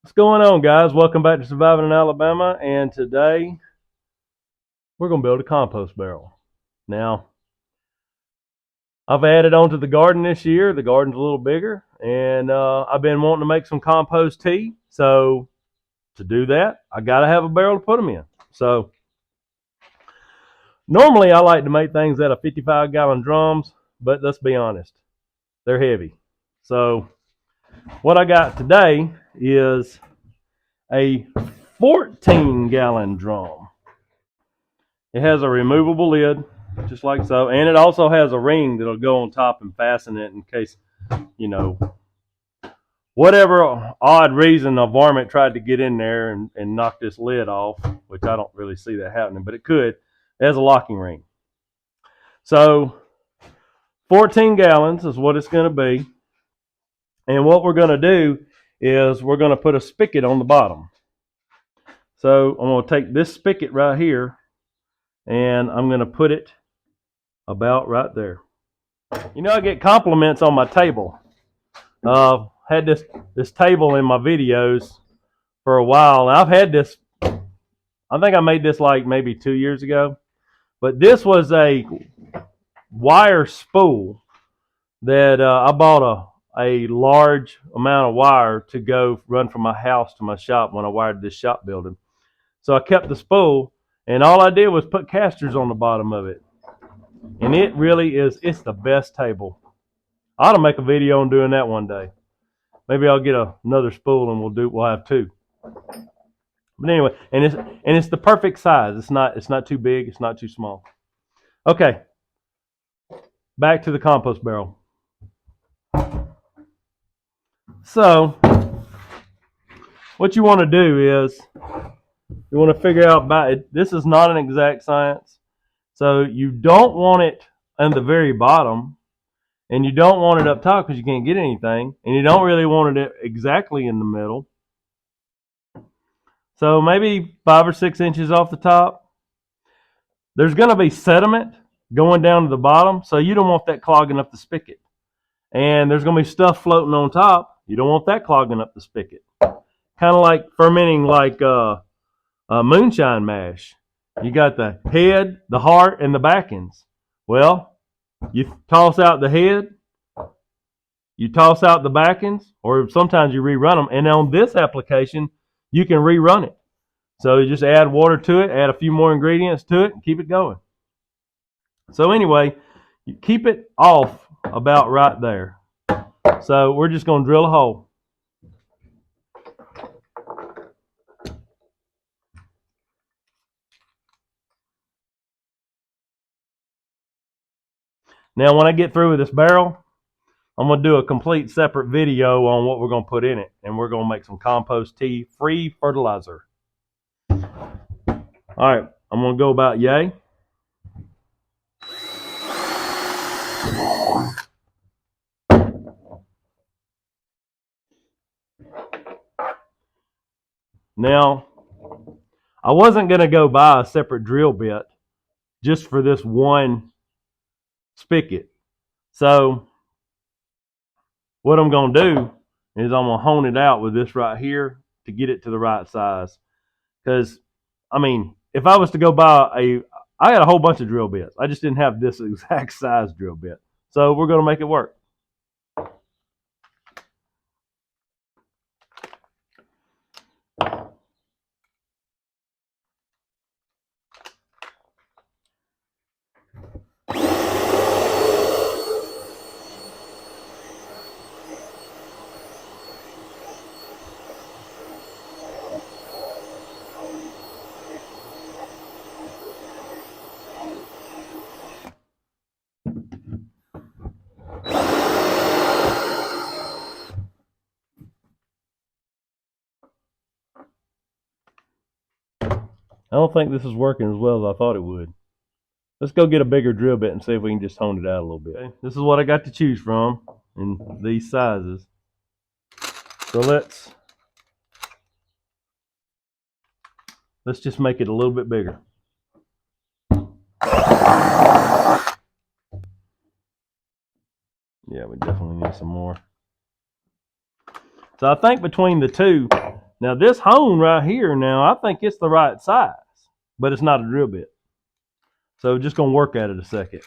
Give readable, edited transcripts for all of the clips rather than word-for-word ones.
What's going on, guys? Welcome back to Surviving in Alabama, and today we're going to build a compost barrel. Now, I've added on to the garden this year. The garden's a little bigger, and I've been wanting to make some compost tea. So, to do that, I got to have a barrel to put them in. So, normally I like to make things out of 55-gallon drums, but let's be honest, they're heavy. So, what I got today is a 14-gallon drum. It has a removable lid, just like so, and it also has a ring that'll go on top and fasten it in case, whatever odd reason a varmint tried to get in there and knock this lid off, which I don't really see that happening, but it could. It has a locking ring. So 14 gallons is what it's going to be. And what we're going to do is we're going to put a spigot on the bottom. So I'm going to take this spigot right here, and I'm going to put it about right there. I get compliments on my table. Had this table in my videos for a while. I've had this, I think I made this like maybe 2 years ago. But this was a wire spool that I bought a large amount of wire to go run from my house to my shop when I wired this shop building. So I kept the spool, and all I did was put casters on the bottom of it. And it really is, it's the best table. I ought to make a video on doing that one day. Maybe I'll get another spool and we'll have two. But anyway, and it's the perfect size. It's not too big, it's not too small. Okay. Back to the compost barrel. So what you want to do is you want to figure out about it. This is not an exact science. So you don't want it on the very bottom, and you don't want it up top because you can't get anything, and you don't really want it exactly in the middle. So maybe 5 or 6 inches off the top. There's going to be sediment going down to the bottom, so you don't want that clogging up the spigot. And there's going to be stuff floating on top. You don't want that clogging up the spigot. Kind of like fermenting like moonshine mash. You got the head, the heart, and the back ends. Well, you toss out the head, you toss out the back ends, or sometimes you rerun them. And on this application, you can rerun it. So you just add water to it, add a few more ingredients to it, and keep it going. So anyway, you keep it off about right there. So we're just going to drill a hole. Now when I get through with this barrel, I'm going to do a complete separate video on what we're going to put in it. And we're going to make some compost tea free fertilizer. All right, I'm going to go about yay. Now, I wasn't going to go buy a separate drill bit just for this one spigot. So what I'm going to do is I'm going to hone it out with this right here to get it to the right size. Because, I mean, if I was to go buy I had a whole bunch of drill bits. I just didn't have this exact size drill bit. So we're going to make it work. I don't think this is working as well as I thought it would. Let's go get a bigger drill bit and see if we can just hone it out a little bit. Okay, this is what I got to choose from in these sizes. So let's just make it a little bit bigger. Yeah, we definitely need some more. So I think between the two, Now this hone right here, now I think it's the right size, but it's not a drill bit. So just gonna work at it a second,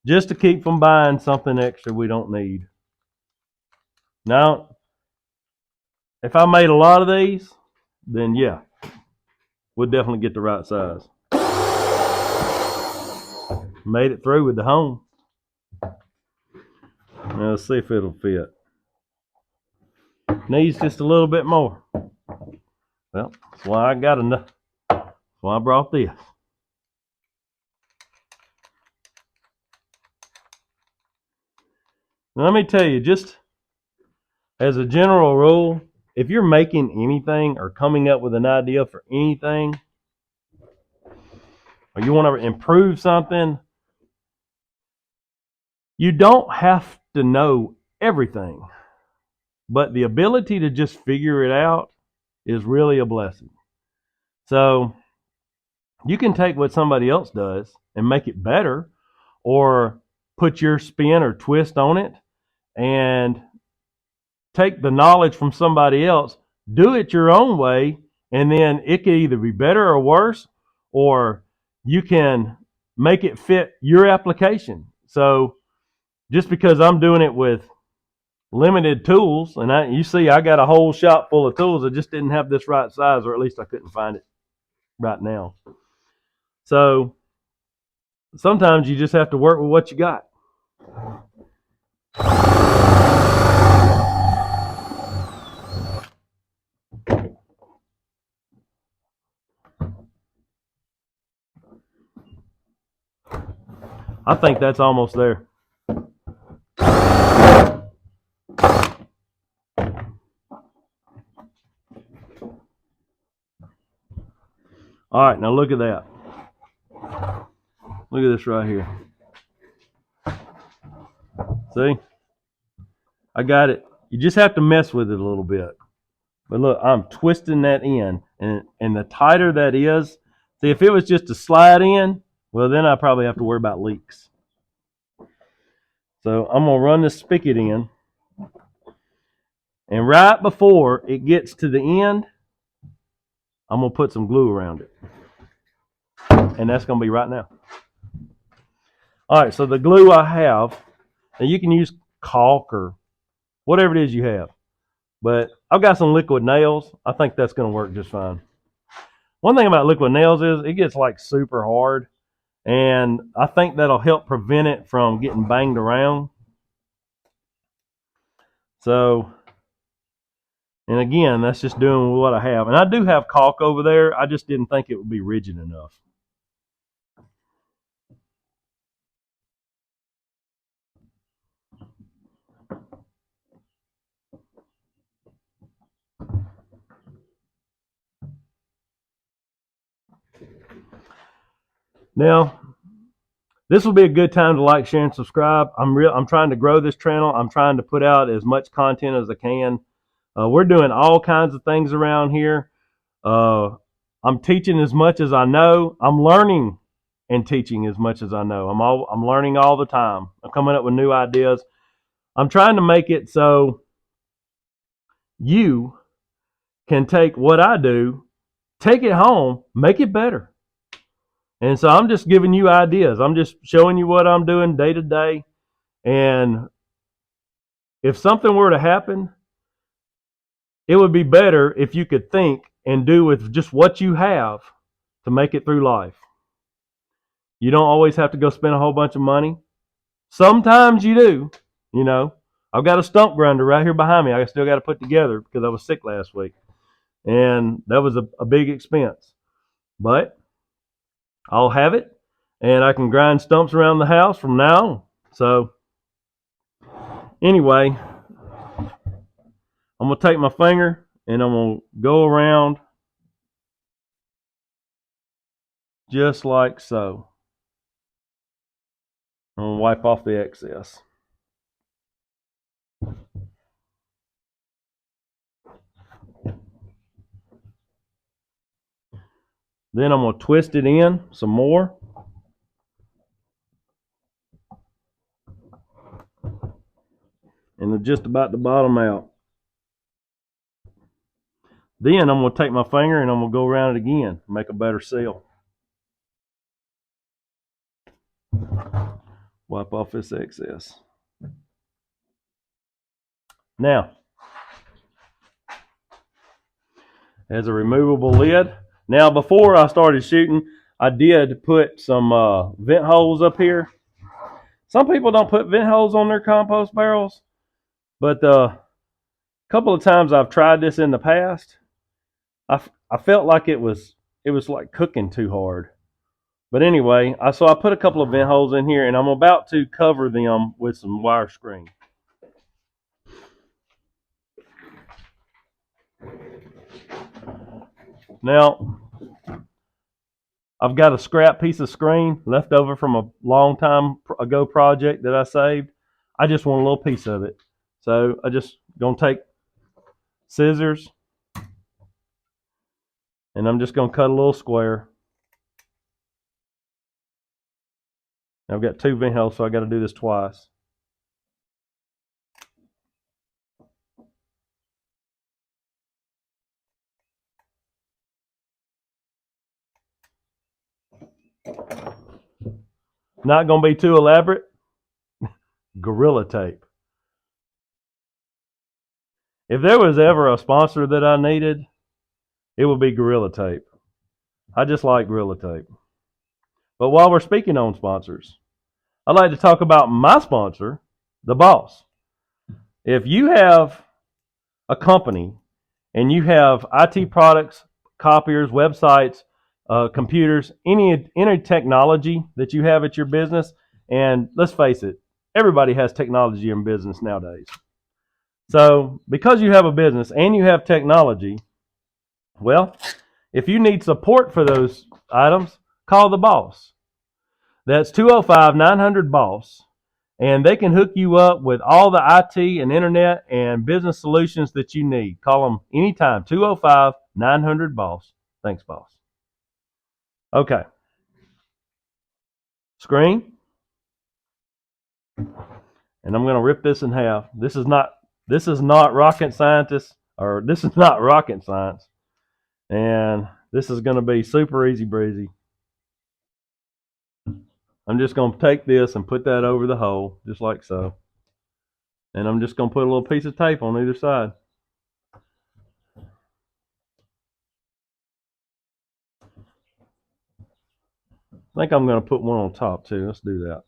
just to keep from buying something extra we don't need. Now, if I made a lot of these, then yeah, we'll definitely get the right size. Made it through with the hone. Now let's see if it'll fit. Needs just a little bit more. Well, that's why I got enough. That's why I brought this. Now, let me tell you, just as a general rule, if you're making anything or coming up with an idea for anything, or you want to improve something, you don't have to know everything. But the ability to just figure it out is really a blessing. So you can take what somebody else does and make it better, or put your spin or twist on it, and take the knowledge from somebody else, do it your own way, and then it can either be better or worse, or you can make it fit your application. So just because I'm doing it with limited tools, and you see I got a whole shop full of tools, I just didn't have this right size, or at least I couldn't find it right now. So sometimes you just have to work with what you got. I think that's almost there. All right, now look at that. Look at this right here. See? I got it. You just have to mess with it a little bit. But look, I'm twisting that in, and the tighter that is, see, if it was just to slide in, well, then I probably have to worry about leaks. So I'm going to run this spigot in, and right before it gets to the end, I'm going to put some glue around it. And that's going to be right now. All right, so the glue I have, and you can use caulk or whatever it is you have. But I've got some liquid nails. I think that's going to work just fine. One thing about liquid nails is it gets like super hard, and I think that'll help prevent it from getting banged around. So, and again, that's just doing what I have. And I do have caulk over there. I just didn't think it would be rigid enough. Now, this will be a good time to like, share, and subscribe. I'm trying to grow this channel. I'm trying to put out as much content as I can. We're doing all kinds of things around here. I'm teaching as much as I know. I'm learning and teaching as much as I know. I'm learning all the time. I'm coming up with new ideas. I'm trying to make it so you can take what I do, take it home, make it better. And so I'm just giving you ideas. I'm just showing you what I'm doing day to day. And if something were to happen, it would be better if you could think and do with just what you have to make it through life. You don't always have to go spend a whole bunch of money. Sometimes you do, you know. I've got a stump grinder right here behind me. I still got to put together because I was sick last week. And that was a big expense. But I'll have it, and I can grind stumps around the house from now on. So anyway, I'm going to take my finger and I'm going to go around just like so. I'm going to wipe off the excess. Then I'm going to twist it in some more. And they're just about to bottom out. Then I'm going to take my finger and I'm going to go around it again, make a better seal. Wipe off this excess. Now, as a removable lid. Now, before I started shooting, I did put some vent holes up here. Some people don't put vent holes on their compost barrels, but a couple of times I've tried this in the past, I felt like it was like cooking too hard. But anyway, so I put a couple of vent holes in here, and I'm about to cover them with some wire screen. Now, I've got a scrap piece of screen left over from a long time ago project that I saved. I just want a little piece of it. So I just gonna take scissors and I'm just gonna cut a little square. I've got 2 vent holes, so I gotta do this twice. Not gonna be too elaborate. Gorilla Tape. If there was ever a sponsor that I needed, it would be Gorilla Tape. I just like Gorilla Tape. But while we're speaking on sponsors, I'd like to talk about my sponsor, the Boss. If you have a company and you have IT products, copiers, websites, computers, any technology that you have at your business, and let's face it, everybody has technology in business nowadays. So because you have a business and you have technology, well, if you need support for those items, call the Boss. That's 205-900-BOSS. And they can hook you up with all the IT and internet and business solutions that you need. Call them anytime, 205-900-BOSS. Thanks, boss. Okay. Screen. And I'm going to rip this in half. This is not rocket scientist, or this is not rocket science. And this is going to be super easy breezy. I'm just going to take this and put that over the hole, just like so. And I'm just going to put a little piece of tape on either side. I think I'm going to put one on top too. Let's do that.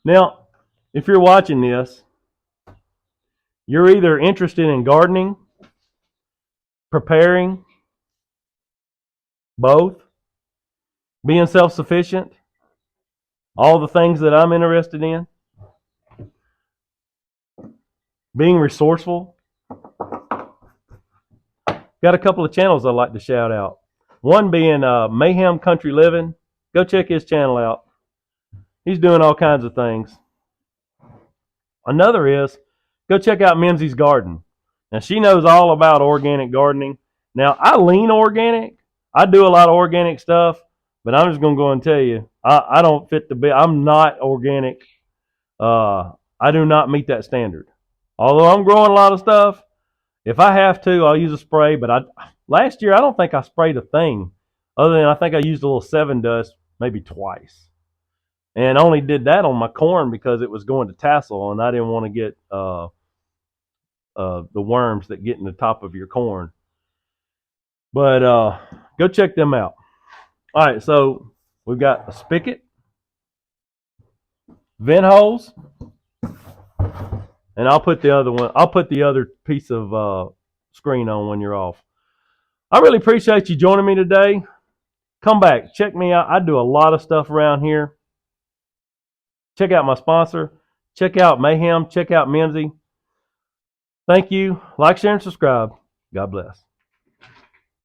Now, if you're watching this, you're either interested in gardening, preparing, both, being self-sufficient, all the things that I'm interested in, being resourceful. Got a couple of channels I'd like to shout out. One being Mayhem Country Living. Go check his channel out. He's doing all kinds of things. Another is, go check out Mimsy's Garden. Now, she knows all about organic gardening. Now, I lean organic. I do a lot of organic stuff, but I'm just going to go and tell you, I don't fit the bill. I'm not organic. I do not meet that standard. Although I'm growing a lot of stuff, if I have to, I'll use a spray. But last year, I don't think I sprayed a thing, other than I think I used a little 7 dust maybe twice. And I only did that on my corn because it was going to tassel, and I didn't want to get the worms that get in the top of your corn. But go check them out. All right, so we've got a spigot, vent holes, and I'll put the other one. I'll put the other piece of screen on when you're off. I really appreciate you joining me today. Come back, check me out. I do a lot of stuff around here. Check out my sponsor. Check out Mayhem. Check out Mimsy. Thank you. Like, share, and subscribe. God bless.